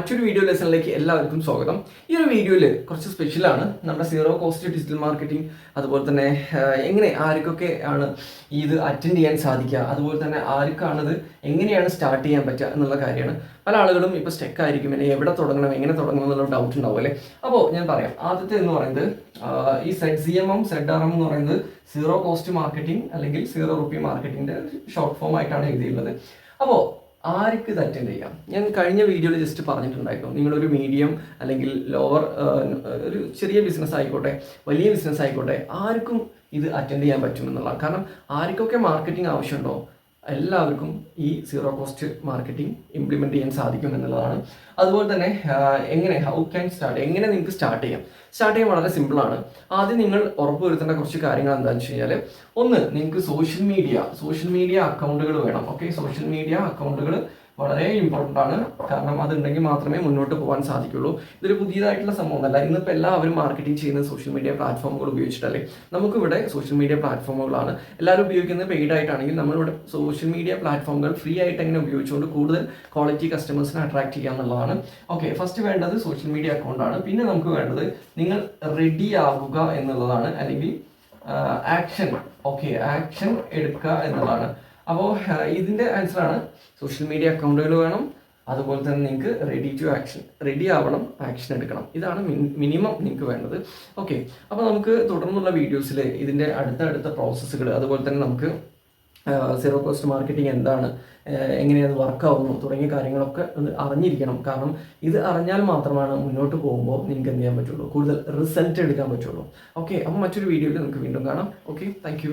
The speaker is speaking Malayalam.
മറ്റൊരു വീഡിയോ ലെസണിലേക്ക് എല്ലാവർക്കും സ്വാഗതം. ഈ ഒരു വീഡിയോയിൽ കുറച്ച് സ്പെഷ്യലാണ്. നമ്മുടെ സീറോ കോസ്റ്റ് ഡിജിറ്റൽ മാർക്കറ്റിംഗ്, അതുപോലെ തന്നെ ആർക്കൊക്കെ ആണ് ഇത് അറ്റൻഡ് ചെയ്യാൻ സാധിക്കുക, അതുപോലെ തന്നെ ആർക്കാണത് എങ്ങനെയാണ് സ്റ്റാർട്ട് ചെയ്യാൻ പറ്റുക എന്നുള്ള കാര്യമാണ്. പല ആളുകളും ഇപ്പോൾ സ്റ്റെക്ക് ആയിരിക്കും, എവിടെ തുടങ്ങണം, എങ്ങനെ തുടങ്ങണം എന്നുള്ള ഡൗട്ട് ഉണ്ടാവും അല്ലേ. അപ്പോൾ ഞാൻ പറയാം. ആദ്യത്തെ എന്ന് പറയുന്നത് ഈ ZCMM ZRM എന്ന് പറയുന്നത് സീറോ കോസ്റ്റ് മാർക്കറ്റിംഗ് അല്ലെങ്കിൽ സീറോ റുപ്പി മാർക്കറ്റിംഗിൻ്റെ ഷോർട്ട് ഫോം ആയിട്ടാണ് എഴുതിയുള്ളത്. അപ്പോൾ ആർക്ക് ഇത് അറ്റൻഡ് ചെയ്യാം? ഞാൻ കഴിഞ്ഞ വീഡിയോയിൽ ജസ്റ്റ് പറഞ്ഞിട്ടുണ്ടായിരുന്നു, നിങ്ങളൊരു മീഡിയം അല്ലെങ്കിൽ ലോവർ ഒരു ചെറിയ ബിസിനസ് ആയിക്കോട്ടെ, വലിയ ബിസിനസ് ആയിക്കോട്ടെ, ആർക്കും ഇത് അറ്റൻഡ് ചെയ്യാൻ പറ്റുമെന്നുള്ളതാണ്. കാരണം ആർക്കൊക്കെ മാർക്കറ്റിംഗ് ആവശ്യമുണ്ടോ എല്ലാവർക്കും ഈ സീറോ കോസ്റ്റ് മാർക്കറ്റിംഗ് ഇംപ്ലിമെൻറ്റ് ചെയ്യാൻ സാധിക്കും എന്നുള്ളതാണ്. അതുപോലെ തന്നെ ഹൗ ക്യാൻ സ്റ്റാർട്ട്, എങ്ങനെ നിങ്ങൾക്ക് സ്റ്റാർട്ട് ചെയ്യാൻ വളരെ സിമ്പിളാണ്. ആദ്യം നിങ്ങൾ ഉറപ്പുവരുത്തേണ്ട കുറച്ച് കാര്യങ്ങൾ എന്താണെന്ന് വെച്ച് കഴിഞ്ഞാൽ, ഒന്ന്, നിങ്ങൾക്ക് സോഷ്യൽ മീഡിയ അക്കൗണ്ടുകൾ വേണം. ഓക്കെ, സോഷ്യൽ മീഡിയ അക്കൗണ്ടുകൾ വളരെ ഇമ്പോർട്ടൻ്റ് ആണ്. കാരണം അതുണ്ടെങ്കിൽ മാത്രമേ മുന്നോട്ട് പോകാൻ സാധിക്കുള്ളൂ. ഇതൊരു പുതിയതായിട്ടുള്ള സംഭവമല്ല. ഇന്നിപ്പോൾ എല്ലാവരും മാർക്കറ്റിംഗ് ചെയ്യുന്നത് സോഷ്യൽ മീഡിയ പ്ലാറ്റ്ഫോമുകൾ ഉപയോഗിച്ചിട്ടല്ലേ. നമുക്കിവിടെ സോഷ്യൽ മീഡിയ പ്ലാറ്റ്ഫോമുകളാണ് എല്ലാവരും ഉപയോഗിക്കുന്നത്. പെയ്ഡ് ആയിട്ടാണെങ്കിൽ നമ്മളിവിടെ സോഷ്യൽ മീഡിയ പ്ലാറ്റ്ഫോമുകൾ ഫ്രീ ആയിട്ട് എങ്ങനെ ഉപയോഗിച്ചുകൊണ്ട് കൂടുതൽ ക്വാളിറ്റി കസ്റ്റമേഴ്സിനെ അട്രാക്ട് ചെയ്യുക എന്നുള്ളതാണ്. ഓക്കെ, ഫസ്റ്റ് വേണ്ടത് സോഷ്യൽ മീഡിയ അക്കൗണ്ടാണ്. പിന്നെ നമുക്ക് വേണ്ടത് നിങ്ങൾ റെഡി ആവുക എന്നുള്ളതാണ്, അല്ലെങ്കിൽ ആക്ഷൻ എടുക്കുക എന്നുള്ളതാണ്. അപ്പോൾ ഇതിൻ്റെ ആൻസറാണ് സോഷ്യൽ മീഡിയ അക്കൗണ്ടുകൾ വേണം, അതുപോലെ തന്നെ നിങ്ങൾക്ക് റെഡി ആവണം, ആക്ഷൻ എടുക്കണം. ഇതാണ് മിനിമം നിങ്ങൾക്ക് വേണ്ടത്. ഓക്കെ, അപ്പോൾ നമുക്ക് തുടർന്നുള്ള വീഡിയോസിൽ ഇതിൻ്റെ അടുത്ത പ്രോസസ്സുകൾ, അതുപോലെ തന്നെ നമുക്ക് സീറോ കോസ്റ്റ് മാർക്കറ്റിംഗ് എന്താണ്, എങ്ങനെയത് വർക്കാവുന്നു തുടങ്ങിയ കാര്യങ്ങളൊക്കെ ഒന്ന് അറിഞ്ഞിരിക്കണം. കാരണം ഇത് അറിഞ്ഞാൽ മാത്രമാണ് മുന്നോട്ട് പോകുമ്പോൾ നിങ്ങൾക്ക് എന്ത് ചെയ്യാൻ പറ്റുള്ളൂ, കൂടുതൽ റിസൾട്ട് എടുക്കാൻ പറ്റുള്ളൂ. ഓക്കെ, അപ്പോൾ മറ്റൊരു വീഡിയോയിൽ നമുക്ക് വീണ്ടും കാണാം. Okay, thank